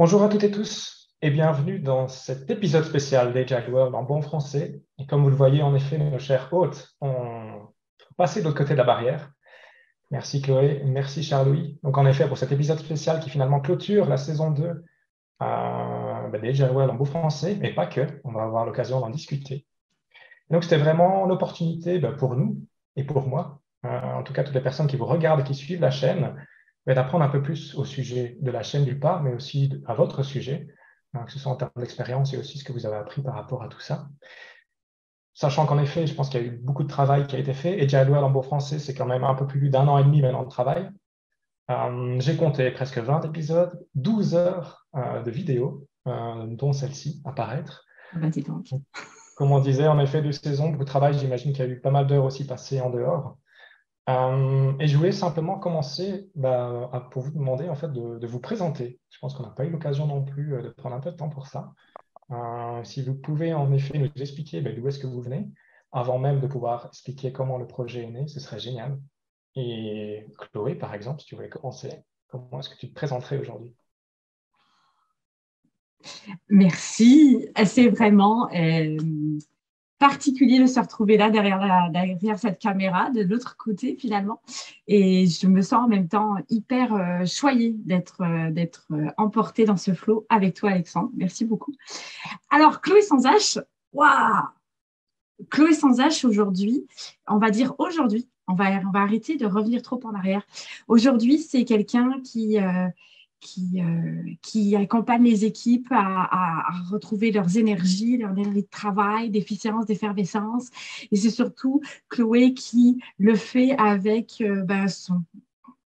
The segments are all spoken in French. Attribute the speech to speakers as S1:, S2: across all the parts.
S1: Bonjour à toutes et tous et bienvenue dans cet épisode spécial d'Agile World en bon français. Et comme vous le voyez, en effet, nos chers hôtes ont passé de l'autre côté de la barrière. Merci Chloé, merci Charles-Louis. Donc en effet, pour cet épisode spécial qui finalement clôture la saison 2 d'Agile World en bon français, mais pas que, on va avoir l'occasion d'en discuter. Et donc c'était vraiment l'opportunité pour nous et pour moi, en tout cas toutes les personnes qui vous regardent et qui suivent la chaîne, d'apprendre un peu plus au sujet de la chaîne d'une part, mais aussi à votre sujet, que ce soit en termes d'expérience et aussi ce que vous avez appris par rapport à tout ça. Sachant qu'en effet, je pense qu'il y a eu beaucoup de travail qui a été fait, et Agile World en beau français, c'est quand même un peu plus d'un an et demi maintenant de travail. J'ai compté presque 20 épisodes, 12 heures de vidéos, dont celle-ci apparaître.
S2: Ah bah, dis donc.
S1: Comme on disait, en effet, de saison, beaucoup de travail, j'imagine qu'il y a eu pas mal d'heures aussi passées en dehors. Et je voulais simplement commencer pour vous demander en fait de vous présenter. Je pense qu'on n'a pas eu l'occasion non plus de prendre un peu de temps pour ça. Si vous pouvez en effet nous expliquer d'où est-ce que vous venez, avant même de pouvoir expliquer comment le projet est né, ce serait génial. Et Chloé, par exemple, si tu voulais commencer, comment est-ce que tu te présenterais aujourd'hui?
S2: Merci. C'est vraiment particulier de se retrouver là derrière cette caméra, de l'autre côté finalement. Et je me sens en même temps hyper choyée d'être emportée dans ce flot avec toi, Alexandre. Merci beaucoup. Alors, Chloé sans H, waouh! Chloé sans H aujourd'hui, on va dire aujourd'hui, on va arrêter de revenir trop en arrière. Aujourd'hui, c'est quelqu'un qui accompagne les équipes à retrouver leurs énergies, leur énergie de travail, d'efficience, d'effervescence. Et c'est surtout Chloé qui le fait avec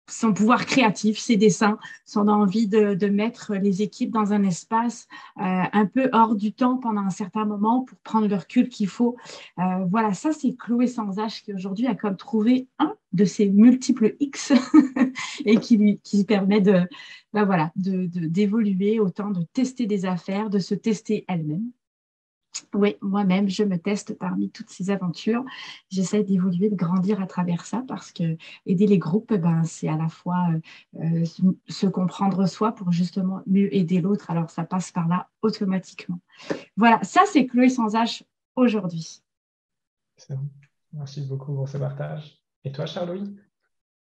S2: son pouvoir créatif, ses dessins, son envie de mettre les équipes dans un espace un peu hors du temps pendant un certain moment pour prendre le recul qu'il faut. Voilà, ça c'est Chloé sans H qui aujourd'hui a comme trouvé un de ses multiples X et qui permet d'évoluer, autant de tester des affaires, de se tester elle-même. Oui, moi-même, je me teste parmi toutes ces aventures. J'essaie d'évoluer, de grandir à travers ça parce que aider les groupes, c'est à la fois se comprendre soi pour justement mieux aider l'autre. Alors, ça passe par là automatiquement. Voilà, ça, c'est Chloé sans H aujourd'hui.
S1: Excellent. Merci beaucoup pour ce partage. Et toi, Charles-Louis?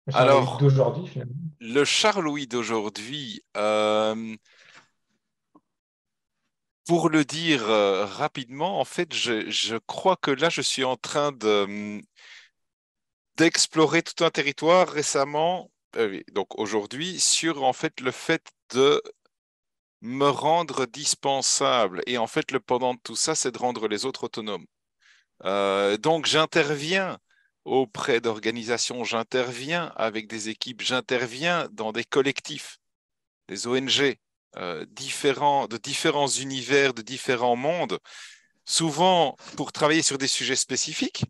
S1: Le Charles-Louis
S3: Alors,
S1: d'aujourd'hui, finalement.
S3: le Charles-Louis d'aujourd'hui, pour le dire rapidement, en fait, je crois que là, je suis en train d'explorer tout un territoire récemment, oui, donc aujourd'hui, sur en fait le fait de me rendre dispensable. Et en fait, le pendant de tout ça, c'est de rendre les autres autonomes. Donc, j'interviens auprès d'organisations, j'interviens avec des équipes, j'interviens dans des collectifs, des ONG, de différents univers, de différents mondes, souvent pour travailler sur des sujets spécifiques,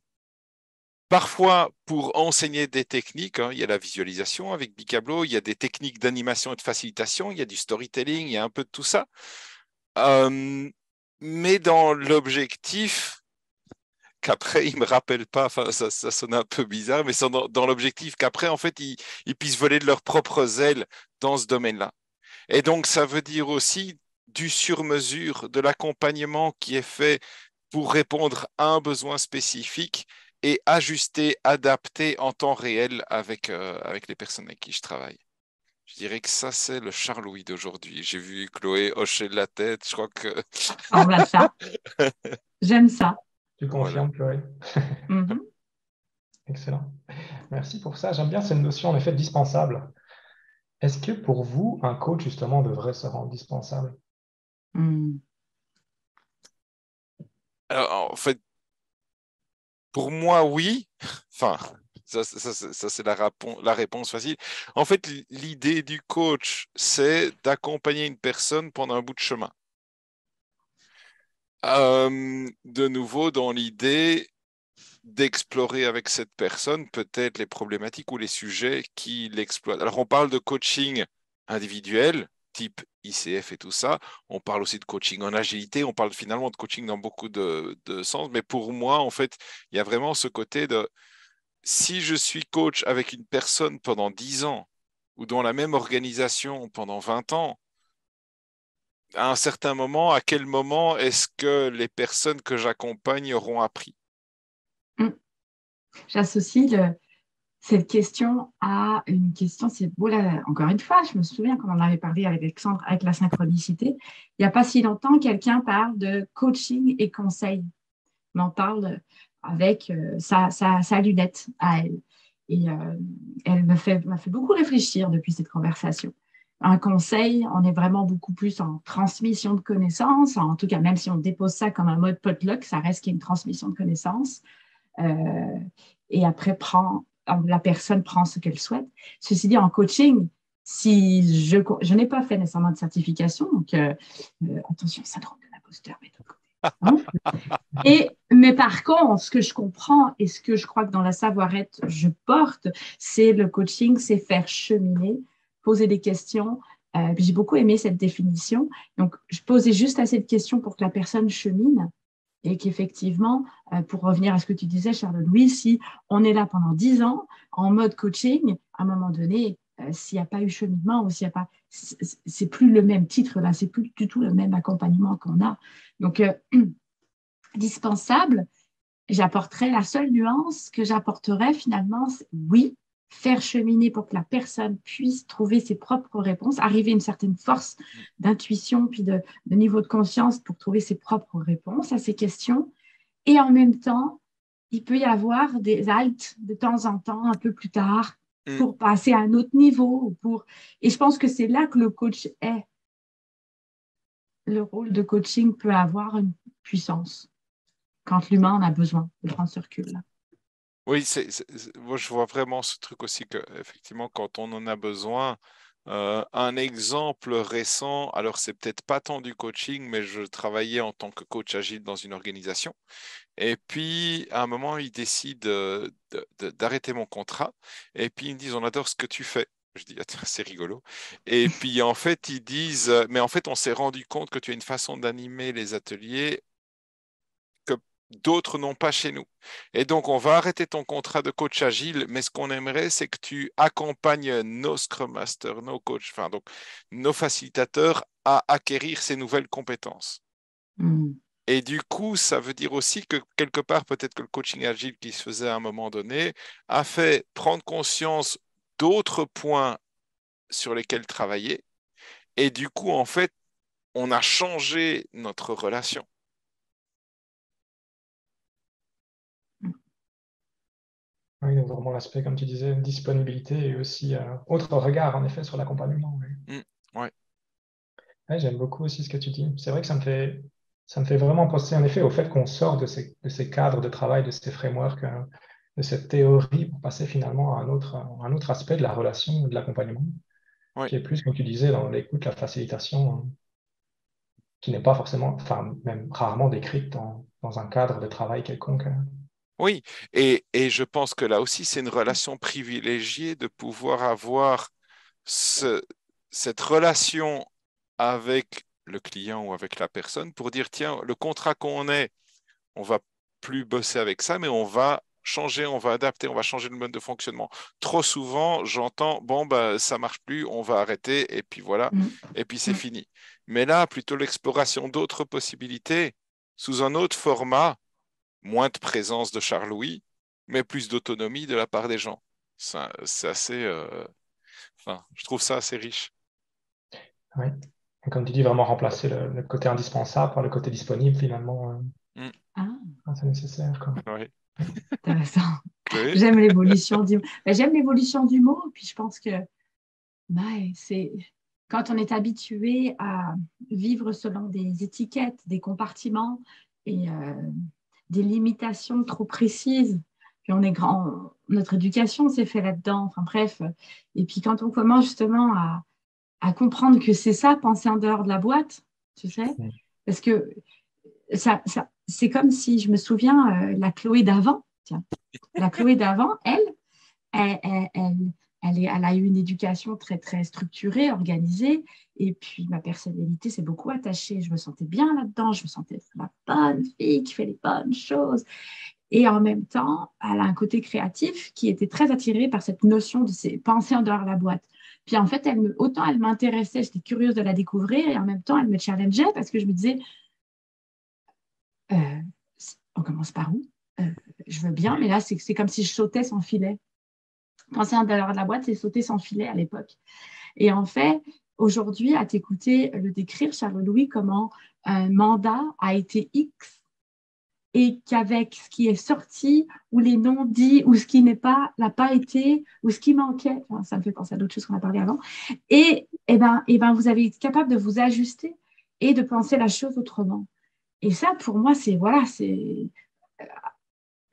S3: parfois pour enseigner des techniques. Il y a la visualisation avec Bicablo, il y a des techniques d'animation et de facilitation, il y a du storytelling, il y a un peu de tout ça. Euh, mais dans l'objectif qu'après, ils ne me rappellent pas, enfin, ça sonne un peu bizarre, mais c'est dans l'objectif qu'après, en fait, ils puissent voler de leurs propres ailes dans ce domaine-là. Et donc, ça veut dire aussi du sur-mesure, de l'accompagnement qui est fait pour répondre à un besoin spécifique et ajuster, adapter en temps réel avec les personnes avec qui je travaille. Je dirais que ça, c'est le Charles-Louis d'aujourd'hui. J'ai vu Chloé hocher de la tête, je crois que...
S2: On va ça. J'aime ça.
S1: Tu
S3: Voilà.
S1: confirmes, Chloé?
S2: Mhm.
S1: Excellent. Merci pour ça. J'aime bien cette notion en effet dispensable. Est-ce que pour vous, un coach justement devrait se rendre dispensable?
S2: Mhm.
S3: Alors, en fait, pour moi, oui. Enfin, ça, c'est la réponse facile. En fait, l'idée du coach, c'est d'accompagner une personne pendant un bout de chemin. De nouveau, dans l'idée d'explorer avec cette personne peut-être les problématiques ou les sujets qui l'exploitent. Alors, on parle de coaching individuel, type ICF et tout ça. On parle aussi de coaching en agilité. On parle finalement de coaching dans beaucoup de sens. Mais pour moi, en fait, il y a vraiment ce côté de si je suis coach avec une personne pendant 10 ans ou dans la même organisation pendant 20 ans, à un certain moment, à quel moment est-ce que les personnes que j'accompagne auront appris?
S2: Mm. J'associe cette question à une question, c'est voilà, encore une fois, je me souviens quand on en avait parlé avec Alexandre, avec la synchronicité, il n'y a pas si longtemps, quelqu'un parle de coaching et conseil. On en parle avec sa lunette à elle. Et elle m'a fait beaucoup réfléchir depuis cette conversation. Un conseil, on est vraiment beaucoup plus en transmission de connaissances. En tout cas, même si on dépose ça comme un mode potluck, ça reste qu'il y a une transmission de connaissances. Euh, et après, la personne prend ce qu'elle souhaite. Ceci dit, en coaching, si je n'ai pas fait nécessairement de certification, donc attention, syndrome de l'imposteur, mais de l'autre côté. Hein. Mais par contre, ce que je comprends et ce que je crois que dans la savoir-être, je porte, c'est le coaching, c'est faire cheminer, poser des questions. J'ai beaucoup aimé cette définition. Donc, je posais juste assez de questions pour que la personne chemine et qu'effectivement, pour revenir à ce que tu disais, Charles-Louis, si on est là pendant 10 ans en mode coaching, à un moment donné, s'il n'y a pas eu cheminement ou s'il n'y a pas, c'est plus le même titre là, c'est plus du tout le même accompagnement qu'on a. Donc, dispensable, j'apporterais la seule nuance que j'apporterais finalement, oui, faire cheminer pour que la personne puisse trouver ses propres réponses, arriver à une certaine force d'intuition puis de niveau de conscience pour trouver ses propres réponses à ces questions. Et en même temps, il peut y avoir des haltes de temps en temps, un peu plus tard, pour passer à un autre niveau. Et je pense que c'est là que le coach est. Le rôle de coaching peut avoir une puissance quand l'humain en a besoin de prendre ce recul-là.
S3: Oui, moi je vois vraiment ce truc aussi que, effectivement, quand on en a besoin, un exemple récent, alors c'est peut-être pas tant du coaching, mais je travaillais en tant que coach agile dans une organisation. Et puis, à un moment, ils décident d'arrêter mon contrat. Et puis, ils me disent, on adore ce que tu fais. Je dis, ah, tiens, c'est rigolo. Et puis, en fait, ils disent, mais en fait, on s'est rendu compte que tu as une façon d'animer les ateliers que d'autres n'ont pas chez nous. Et donc, on va arrêter ton contrat de coach agile, mais ce qu'on aimerait, c'est que tu accompagnes nos Scrum Masters, nos coachs, enfin, donc, nos facilitateurs à acquérir ces nouvelles compétences. Et du coup, ça veut dire aussi que quelque part, peut-être que le coaching agile qui se faisait à un moment donné a fait prendre conscience d'autres points sur lesquels travailler. Et du coup, en fait, on a changé notre relation.
S1: Oui, donc vraiment l'aspect, comme tu disais, disponibilité et aussi autre regard, en effet, sur l'accompagnement. Oui.
S3: Ouais.
S1: Ouais, j'aime beaucoup aussi ce que tu dis. C'est vrai que ça me fait vraiment penser, en effet, au fait qu'on sort de ces cadres de travail, de ces frameworks, de cette théorie pour passer finalement à un autre aspect de la relation, de l'accompagnement,
S3: Ouais.
S1: qui est plus, comme tu disais, dans l'écoute, la facilitation, qui n'est pas forcément, enfin, même rarement décrite dans un cadre de travail quelconque.
S3: Oui, et je pense que là aussi, c'est une relation privilégiée de pouvoir avoir cette relation avec le client ou avec la personne pour dire, tiens, le contrat qu'on est, on va plus bosser avec ça, mais on va changer, on va adapter, on va changer le mode de fonctionnement. Trop souvent, j'entends, bon, bah, ça marche plus, on va arrêter, et puis voilà, et puis c'est fini. Mais là, plutôt l'exploration d'autres possibilités sous un autre format, moins de présence de Charles-Louis, mais plus d'autonomie de la part des gens. C'est assez, enfin, je trouve ça assez riche.
S1: Oui. Et comme tu dis, vraiment remplacer le côté indispensable par le côté disponible, finalement, quand c'est nécessaire, quoi.
S3: Oui.
S2: Intéressant.
S3: Chloé?
S2: J'aime l'évolution j'aime l'évolution du mot, puis je pense que c'est quand on est habitué à vivre selon des étiquettes, des compartiments et des limitations trop précises. Puis on est grand, notre éducation s'est fait là-dedans. Enfin bref. Et puis quand on commence justement à comprendre que c'est ça, penser en dehors de la boîte, tu sais, parce que c'est comme si je me souviens la Chloé d'avant. Tiens, la Chloé d'avant, elle, elle, elle a eu une éducation très, très structurée, organisée. Et puis, ma personnalité s'est beaucoup attachée. Je me sentais bien là-dedans. Je me sentais la bonne fille qui fait les bonnes choses. Et en même temps, elle a un côté créatif qui était très attiré par cette notion de pensées en dehors de la boîte. Puis en fait, autant elle m'intéressait, j'étais curieuse de la découvrir et en même temps, elle me challengeait parce que je me disais, euh, on commence par où? Euh, je veux bien, mais là, c'est comme si je sautais sans filet. Penser à l'intérieur de la boîte, c'est sauter sans filet à l'époque. Et en fait, aujourd'hui, à t'écouter le décrire, Charles-Louis, comment un mandat a été X et qu'avec ce qui est sorti ou les non-dits ou ce qui n'a pas été ou ce qui manquait, enfin, ça me fait penser à d'autres choses qu'on a parlé avant, et ben, vous avez été capable de vous ajuster et de penser la chose autrement. Et ça, pour moi,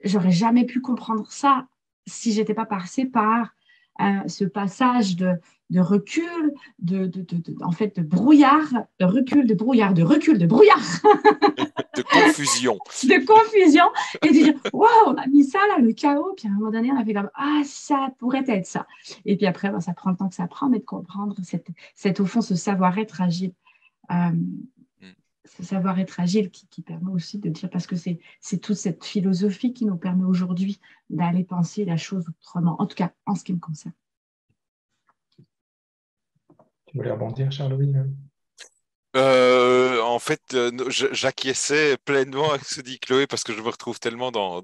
S2: j'aurais jamais pu comprendre ça si j'étais pas passée par ce passage de recul, en fait, de brouillard, de recul, de brouillard, de recul, de brouillard,
S3: De confusion.
S2: de confusion, et de dire, waouh, on a mis ça là, le chaos, puis à un moment donné, on a fait comme, ah, ça pourrait être ça. Et puis après, ben, ça prend le temps que ça prend, mais de comprendre au fond, ce savoir-être agile. Euh, ce savoir-être agile qui permet aussi de dire, parce que c'est toute cette philosophie qui nous permet aujourd'hui d'aller penser la chose autrement, en tout cas en ce qui me concerne.
S1: Tu voulais rebondir, Charles-Louis?
S3: En fait, j'acquiesçais pleinement à ce que dit Chloé parce que je me retrouve tellement dans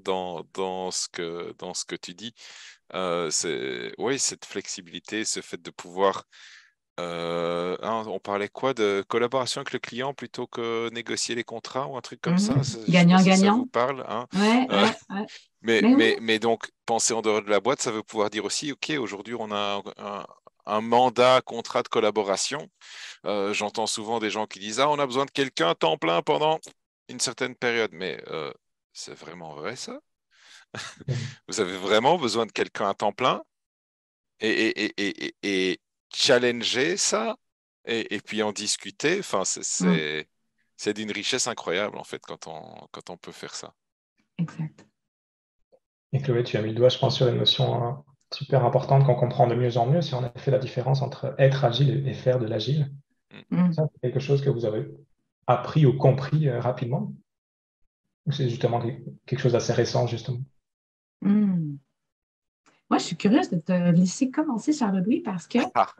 S3: ce que tu dis. Oui, cette flexibilité, ce fait de pouvoir. On parlait quoi de collaboration avec le client plutôt que négocier les contrats ou un truc comme ça. Je ne sais pas si ça vous
S2: Gagnant-gagnant.
S3: parle, hein.
S2: Ouais,
S3: Euh,
S2: ouais.
S3: mais,
S2: Mais oui.
S3: mais, mais donc, penser en dehors de la boîte, ça veut pouvoir dire aussi, OK, aujourd'hui, on a un mandat, contrat de collaboration. J'entends souvent des gens qui disent, ah, on a besoin de quelqu'un à temps plein pendant une certaine période. Mais c'est vraiment vrai, ça? Vous avez vraiment besoin de quelqu'un à temps plein et challenger ça et puis en discuter. Enfin,
S2: Mm,
S3: c'est d'une richesse incroyable, en fait, quand on peut faire ça.
S2: exact.
S1: Et Chloé, tu as mis le doigt, je pense, sur une notion super importante qu'on comprend de mieux en mieux, c'est en effet la différence entre être agile et faire de l'agile.
S3: Mm.
S2: Mm.
S1: Ça, c'est quelque chose que vous avez appris ou compris rapidement? Ou c'est justement quelque chose d'assez récent, justement?
S2: Mm. Moi, je suis curieuse de te laisser commencer, Charles-Louis, parce que
S3: Ah.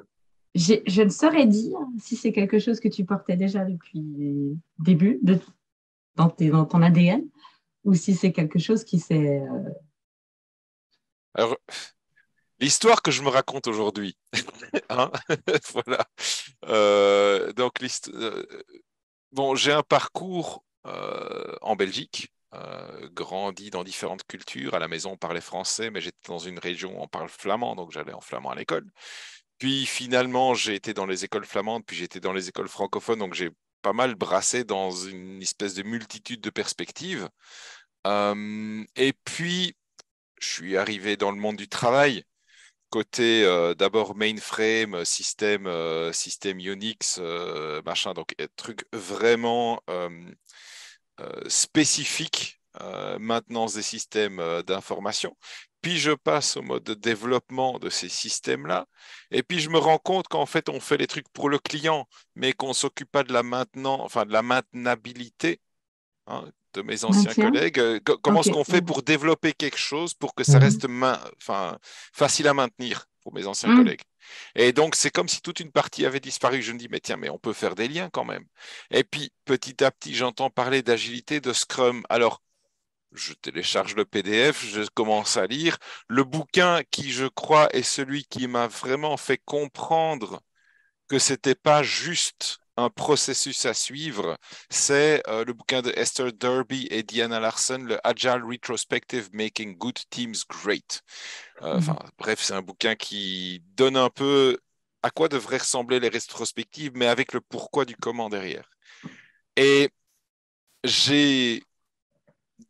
S2: je ne saurais dire si c'est quelque chose que tu portais déjà depuis le début, dans ton ADN, ou si c'est quelque chose qui s'est...
S3: Alors, l'histoire que je me raconte aujourd'hui, hein, voilà. Donc, bon, j'ai un parcours en Belgique, grandi dans différentes cultures. À la maison, on parlait français, mais j'étais dans une région où on parle flamand, donc j'allais en flamand à l'école. Puis finalement, j'ai été dans les écoles flamandes, puis j'ai été dans les écoles francophones, donc j'ai pas mal brassé dans une espèce de multitude de perspectives. Et puis, je suis arrivé dans le monde du travail, côté d'abord mainframe, système Unix, machin, donc truc vraiment spécifique, maintenance des systèmes d'information. Puis je passe au mode de développement de ces systèmes-là. Et puis je me rends compte qu'en fait, on fait les trucs pour le client, mais qu'on ne s'occupe pas de la maintenance, enfin de la maintenabilité, hein, de mes anciens
S2: Maintien?
S3: collègues. Comment
S2: Ok.
S3: est-ce qu'on fait pour développer quelque chose pour que ça
S1: Mhm.
S3: reste enfin, facile à maintenir pour mes anciens
S2: Mm.
S3: collègues? Et donc, c'est comme si toute une partie avait disparu. Je me dis, mais tiens, mais on peut faire des liens quand même. Et puis, petit à petit, j'entends parler d'agilité, de Scrum. Alors, je télécharge le PDF, je commence à lire. Le bouquin qui, je crois, est celui qui m'a vraiment fait comprendre que c'était pas juste un processus à suivre, c'est le bouquin de Esther Derby et Diana Larsen, le Agile Retrospective Making Good Teams Great. Enfin,
S2: Mm.
S3: bref, c'est un bouquin qui donne un peu à quoi devraient ressembler les rétrospectives, mais avec le pourquoi du comment derrière. Et j'ai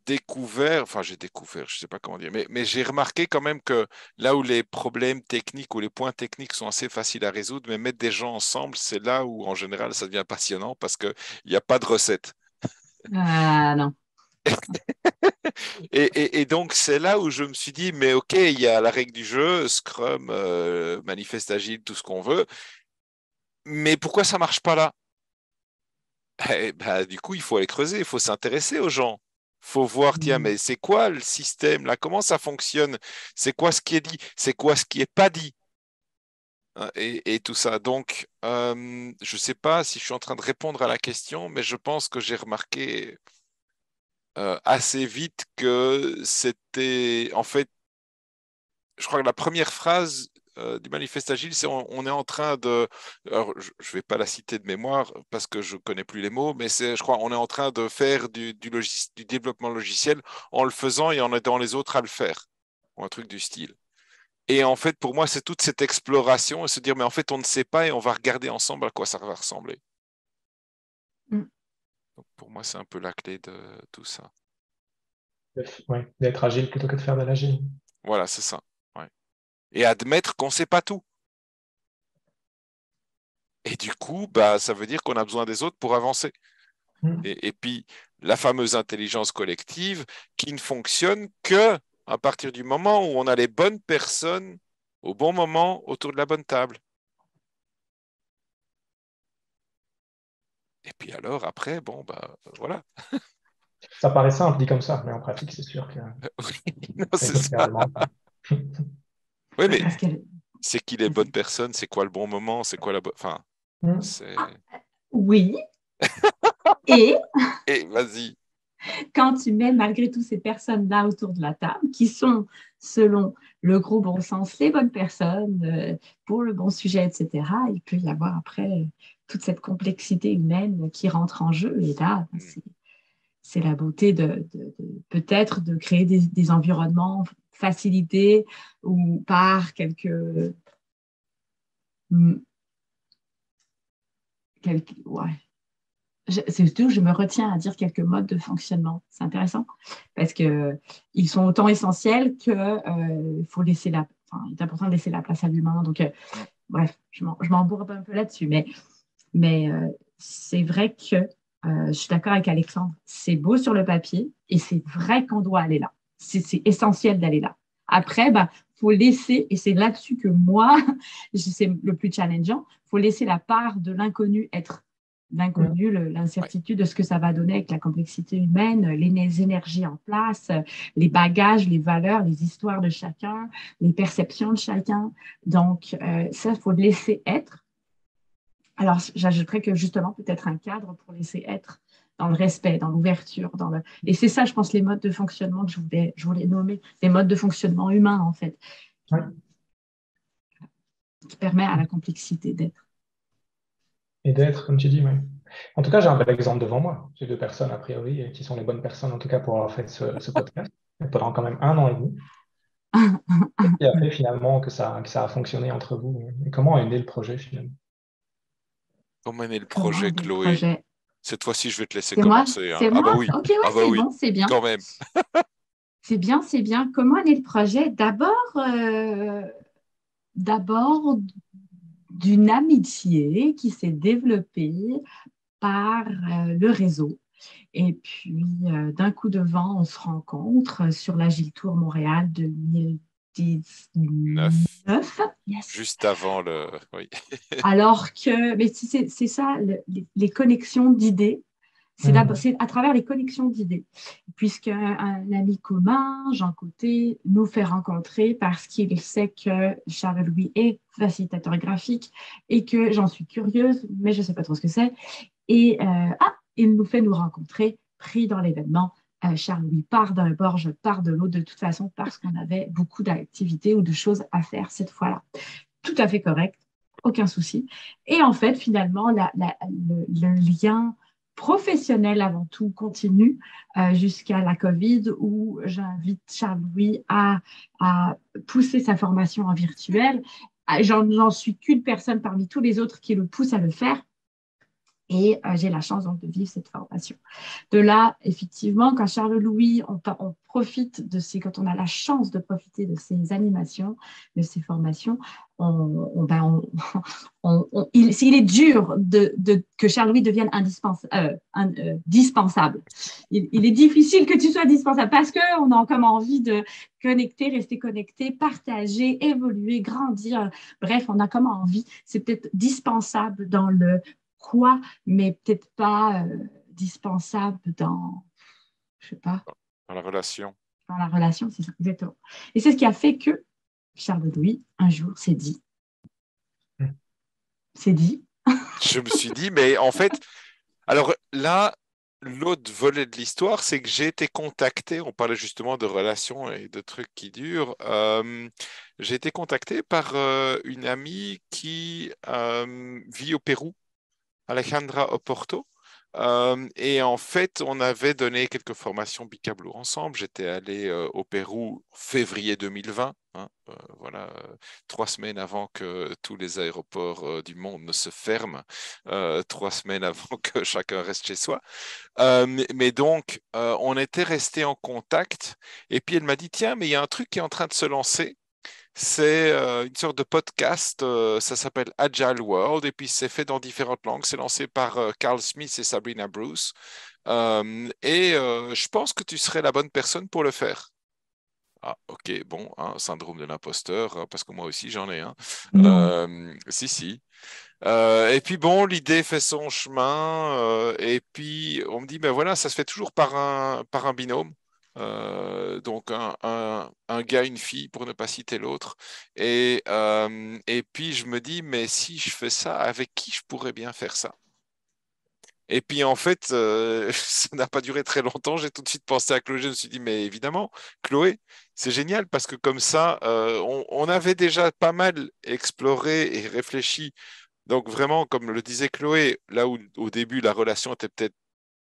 S3: j'ai découvert, je sais pas comment dire, mais j'ai remarqué quand même que là où les problèmes techniques ou les points techniques sont assez faciles à résoudre, mais mettre des gens ensemble, c'est là où en général ça devient passionnant parce qu'il n'y a pas de recette.
S2: Ah non.
S3: Et donc c'est là où je me suis dit, mais ok, il y a la règle du jeu, Scrum, manifeste agile, tout ce qu'on veut, mais pourquoi ça marche pas là? Du coup, il faut aller creuser, il faut s'intéresser aux gens. Il faut voir, tiens,
S2: Mm.
S3: mais c'est quoi le système là? Comment ça fonctionne? C'est quoi ce qui est dit? C'est quoi ce qui est pas dit? et tout ça. Donc, je ne sais pas si je suis en train de répondre à la question, mais je pense que j'ai remarqué assez vite que c'était, en fait, je crois que la première phrase du manifeste agile, c'est on est en train de, alors je ne vais pas la citer de mémoire parce que je ne connais plus les mots, mais c'est, je crois, on est en train de faire du développement logiciel en le faisant et en aidant les autres à le faire, ou un truc du style. Et en fait, pour moi, c'est toute cette exploration et se dire, mais en fait, on ne sait pas et on va regarder ensemble à quoi ça va ressembler.
S2: Mm.
S3: Donc, pour moi, c'est un peu la clé de tout ça.
S1: Ouais, d'être agile plutôt que de faire de l'agile.
S3: Voilà, c'est ça. Ouais. Et admettre qu'on ne sait pas tout. Et du coup, bah, ça veut dire qu'on a besoin des autres pour avancer.
S1: Mm.
S3: Et puis, la fameuse intelligence collective qui ne fonctionne que à partir du moment où on a les bonnes personnes au bon moment autour de la bonne table. Et puis alors, après, bon, bah, voilà.
S1: Ça paraît simple dit comme ça, mais en pratique, c'est sûr que
S3: Oui, non,
S1: c'est
S3: c'est ça.
S1: totalement.
S3: Oui, mais
S2: Parce que,
S3: c'est qui les bonnes personnes, c'est quoi le bon moment, c'est quoi la bonne... Enfin,
S1: Mm.
S3: c'est...
S2: oui, et
S3: Et vas-y.
S2: quand tu mets malgré tout ces personnes-là autour de la table, qui sont, selon le gros bon sens, les bonnes personnes pour le bon sujet, etc., il peut y avoir après toute cette complexité humaine qui rentre en jeu. Et là, c'est la beauté peut-être de créer des environnements facilités ou par hmm, ouais. C'est surtout, je me retiens à dire quelques modes de fonctionnement. C'est intéressant parce que ils sont autant essentiels que faut laisser enfin, il est important de laisser la place à l'humain. Donc, bref, je m'embourbe un peu là-dessus, mais c'est vrai que je suis d'accord avec Alexandre. C'est beau sur le papier et c'est vrai qu'on doit aller là. C'est essentiel d'aller là. Après, bah, faut laisser, et c'est là-dessus que moi, c'est le plus challengeant, faut laisser la part de l'inconnu être
S1: Mm.
S2: l'inconnu,
S3: Ouais.
S2: l'incertitude de ce que ça va donner avec la complexité humaine, les énergies en place, les bagages, les valeurs, les histoires de chacun, les perceptions de chacun. Donc, ça, il faut le laisser être. Alors, j'ajouterais que justement, peut-être un cadre pour laisser être dans le respect, dans l'ouverture. Et c'est ça, je pense, les modes de fonctionnement que je voulais nommer, les modes de fonctionnement humains, en fait,
S1: Ouais.
S2: qui permet à la complexité d'être.
S1: Et d'être, comme tu dis, oui. En tout cas, j'ai un bel exemple devant moi. J'ai deux personnes, a priori, qui sont les bonnes personnes, en tout cas, pour avoir fait ce podcast pendant quand même 1 an et demi. Qu'est-ce qui a fait finalement que ça a fonctionné entre vous? Et comment est né le projet finalement?
S3: Comment est né le
S2: Comment
S3: projet,
S2: aider le
S3: Chloé?
S2: projet?
S3: Cette fois-ci, je vais te laisser
S2: C'est moi?
S3: commencer, hein.
S2: C'est
S3: Ah
S2: moi?
S3: bah oui.
S2: Ok, ouais,
S3: Ah bah
S2: c'est
S3: oui.
S2: bon, c'est bien.
S3: Quand même.
S2: C'est bien, c'est bien. Comment est le projet? D'abord d'une amitié qui s'est développée par le réseau. Et puis, d'un coup de vent, on se rencontre sur l'Agile Tour Montréal
S3: 9.
S2: 2019. Yes.
S3: Juste avant le... Oui.
S2: Alors que, mais c'est ça, les connexions d'idées.
S1: Hmm.
S2: C'est à travers les connexions d'idées, puisqu'un ami commun, Jean Côté, nous fait rencontrer parce qu'il sait que Charles-Louis est facilitateur graphique et que j'en suis curieuse, mais je ne sais pas trop ce que c'est. Et il nous fait nous rencontrer, pris dans l'événement. Charles-Louis part d'un bord, je pars de l'autre, de toute façon, parce qu'on avait beaucoup d'activités ou de choses à faire cette fois-là. Tout à fait correct, aucun souci. Et en fait, finalement, le lien professionnel avant tout continue jusqu'à la COVID où j'invite Charles-Louis à pousser sa formation en virtuel. J'en suis qu'une personne parmi tous les autres qui le poussent à le faire. Et j'ai la chance donc de vivre cette formation. De là, effectivement, quand Charles-Louis, on profite quand on a la chance de profiter de ces animations, de ces formations, il est dur que Charles-Louis devienne dispensable. Il est difficile que tu sois dispensable parce qu'on a comme envie de rester connecté, partager, évoluer, grandir. Bref, on a comme envie. C'est peut-être dispensable dans le quoi, mais peut-être pas dispensable je sais pas,
S3: Dans la relation.
S2: dans la relation, c'est ça, exactement. Et c'est ce qui a fait que Charles-Louis, un jour, s'est dit, C'est dit.
S3: Je me suis dit, mais en fait, alors là, l'autre volet de l'histoire, c'est que j'ai été contacté, on parlait justement de relations et de trucs qui durent, j'ai été contacté par une amie qui vit au Pérou, Alejandra Oporto. Et en fait, on avait donné quelques formations Bicablo ensemble. J'étais allé au Pérou en février 2020, hein, voilà, 3 semaines avant que tous les aéroports du monde ne se ferment, 3 semaines avant que chacun reste chez soi. Mais donc, on était resté en contact. Et puis elle m'a dit, tiens, mais il y a un truc qui est en train de se lancer. C'est une sorte de podcast, ça s'appelle Agile World, et puis c'est fait dans différentes langues. C'est lancé par Carl Smith et Sabrina Bruce. Je pense que tu serais la bonne personne pour le faire. Ah, ok, bon, hein, syndrome de l'imposteur, parce que moi aussi j'en ai un.
S2: Non.
S3: Si, si. Et puis bon, l'idée fait son chemin, et puis on me dit, ben voilà, ça se fait toujours par un binôme. Donc un gars, une fille, pour ne pas citer l'autre. Et puis je me dis, mais si je fais ça, avec qui je pourrais bien faire ça? Et puis en fait, ça n'a pas duré très longtemps. J'ai tout de suite pensé à Chloé. Je me suis dit, mais évidemment, Chloé, c'est génial parce que comme ça, on avait déjà pas mal exploré et réfléchi. Donc vraiment, comme le disait Chloé, là où au début la relation était peut-être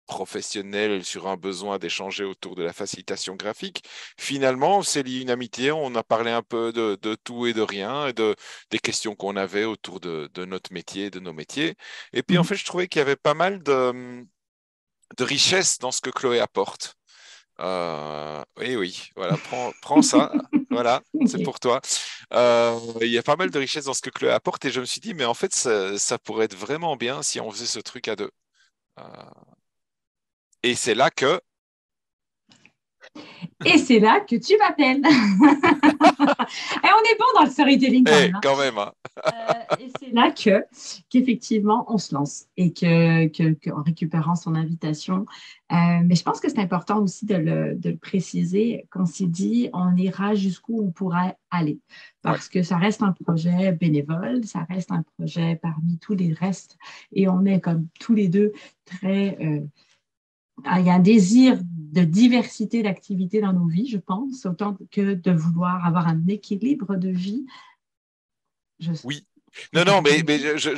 S3: professionnelle sur un besoin d'échanger autour de la facilitation graphique, finalement, c'est lié à une amitié. On a parlé un peu de tout et de rien, et des questions qu'on avait autour de notre métier, de nos métiers. Et puis en
S2: Mhm.
S3: fait, je trouvais qu'il y avait pas mal de richesse dans ce que Chloé apporte. Oui, oui, voilà, prends ça. Voilà, c'est
S2: Ok.
S3: pour toi. Il y a pas mal de richesse dans ce que Chloé apporte et je me suis dit, mais en fait, ça pourrait être vraiment bien si on faisait ce truc à deux. Euh, et c'est là que,
S2: Et c'est là que tu m'appelles. Et on est bon dans le storytelling quand même, hein.
S3: quand même, hein.
S2: Et c'est là qu'effectivement, on se lance et qu'en récupérant son invitation. Mais je pense que c'est important aussi de le préciser qu'on s'est dit, on ira jusqu'où on pourra aller.
S3: Ouais,
S2: Parce que ça reste un projet bénévole, ça reste un projet parmi tous les restes. Et on est comme tous les deux très il y a un désir de diversité d'activités dans nos vies, je pense, autant que de vouloir avoir un équilibre de vie. Je ne
S3: oui.
S2: sais
S3: Non,
S2: pas
S3: non,
S2: si tu
S3: mais,
S2: me
S3: mais
S2: suis.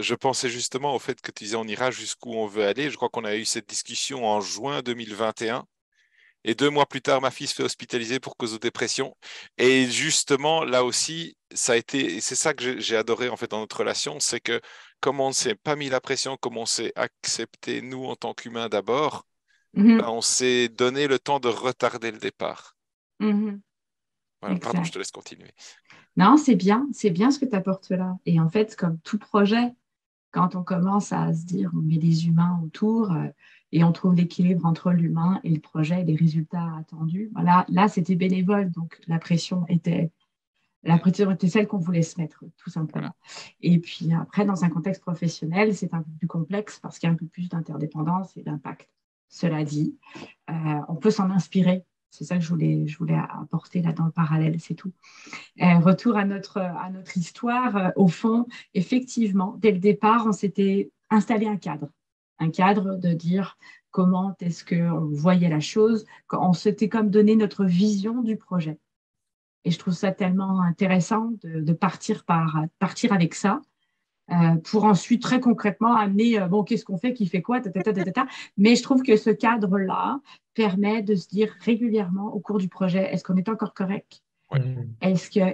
S3: je pensais justement au fait que tu disais on ira jusqu'où on veut aller. Je crois qu'on a eu cette discussion en juin 2021. Et 2 mois plus tard, ma fille se fait hospitaliser pour cause de dépression. Et justement, là aussi, ça a été, et c'est ça que j'ai adoré en fait dans notre relation, c'est que comme on ne s'est pas mis la pression, comme on s'est accepté nous en tant qu'humains d'abord, ben,
S2: Mhm,
S3: on s'est donné le temps de retarder le départ.
S2: mhm,
S3: Voilà, pardon, je
S2: exact.
S3: te laisse continuer.
S2: Non, c'est bien ce que tu apportes là. Et en fait, comme tout projet, quand on commence à se dire on met des humains autour et on trouve l'équilibre entre l'humain et le projet et les résultats attendus, voilà, là, c'était bénévole, donc la
S3: Mm,
S2: pression était celle qu'on voulait se mettre, tout
S3: voilà.
S2: simplement. Et puis après, dans un contexte professionnel, c'est un peu plus complexe parce qu'il y a un peu plus d'interdépendance et d'impact. Cela dit, on peut s'en inspirer. C'est ça que je voulais apporter là dans le parallèle, c'est tout. Retour à notre histoire, au fond, effectivement, dès le départ, on s'était installé un cadre de dire comment est-ce qu'on voyait la chose, on s'était comme donné notre vision du projet. Et je trouve ça tellement intéressant de partir avec ça pour ensuite très concrètement amener, bon, qu'est-ce qu'on fait, qui fait quoi, ta, ta, ta, ta, ta, ta. Mais je trouve que ce cadre-là permet de se dire régulièrement au cours du projet, est-ce qu'on est encore correct?
S3: Ouais.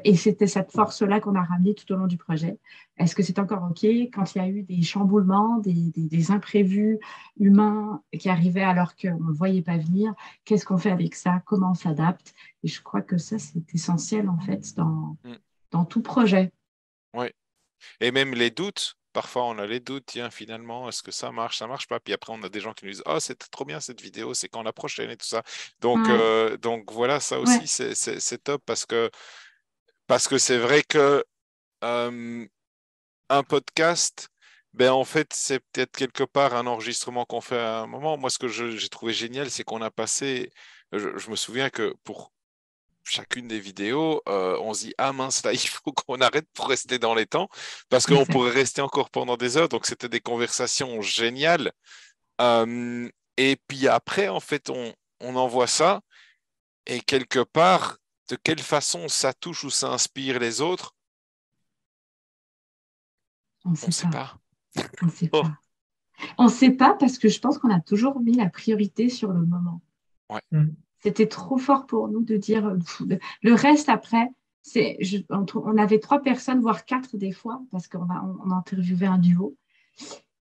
S2: Et c'était cette force-là qu'on a ramenée tout au long du projet. Est-ce que c'est encore OK quand il y a eu des chamboulements, des imprévus humains qui arrivaient alors qu'on ne voyait pas venir? Qu'est-ce qu'on fait avec ça? Comment on s'adapte? Et je crois que ça, c'est essentiel en fait
S3: Mm,
S2: dans tout projet.
S3: ouais. Et même les doutes, parfois on a les doutes, tiens, finalement, est-ce que ça marche pas? Puis après, on a des gens qui nous disent, oh, c'était trop bien cette vidéo, c'est quand la prochaine et tout ça.
S2: Ouais,
S3: Donc voilà, ça aussi,
S2: ouais.
S3: c'est top parce que c'est vrai que euh, un podcast, ben en fait, c'est peut-être quelque part un enregistrement qu'on fait à un moment. Moi, ce que j'ai trouvé génial, c'est qu'on a passé, je me souviens que pour chacune des vidéos, on se dit, ah mince, là, il faut qu'on arrête pour rester dans les temps, parce qu'on
S2: Exact.
S3: pourrait rester encore pendant des heures. Donc, c'était des conversations géniales. Et puis après, en fait, on envoie ça, et quelque part, de quelle façon ça touche ou ça inspire les autres,
S2: On ne
S3: on ne
S2: sait
S3: sait
S2: pas.
S3: pas.
S2: On ne sait
S3: Oh,
S2: pas. On ne sait pas parce que je pense qu'on a toujours mis la priorité sur le moment.
S3: ouais.
S2: C'était trop fort pour nous de dire le reste après. On avait 3 personnes, voire 4 des fois, parce on interviewait un duo.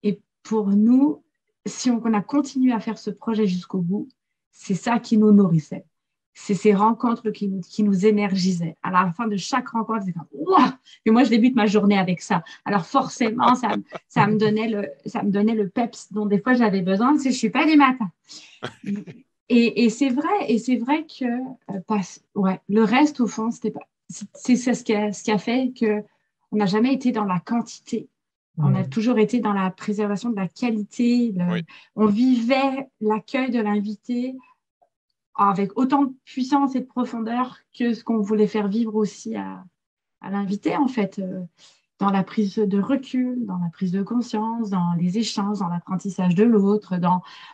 S2: Et pour nous, si on a continué à faire ce projet jusqu'au bout, c'est ça qui nous nourrissait. C'est ces rencontres qui nous énergisaient. À la fin de chaque rencontre, c'est comme Ouah! Et moi, je débute ma journée avec ça. Alors forcément, ça me donnait le peps dont des fois j'avais besoin, parce que je ne suis pas du matin. Et c'est vrai que ouais, le reste, au fond, c'était pas, c'est ça ce qui a fait qu'on n'a jamais été dans la quantité. On a toujours été dans la préservation de la qualité.
S3: Oui.
S2: On vivait l'accueil de l'invité avec autant de puissance et de profondeur que ce qu'on voulait faire vivre aussi à l'invité, en fait, dans la prise de recul, dans la prise de conscience, dans les échanges, dans l'apprentissage de l'autre.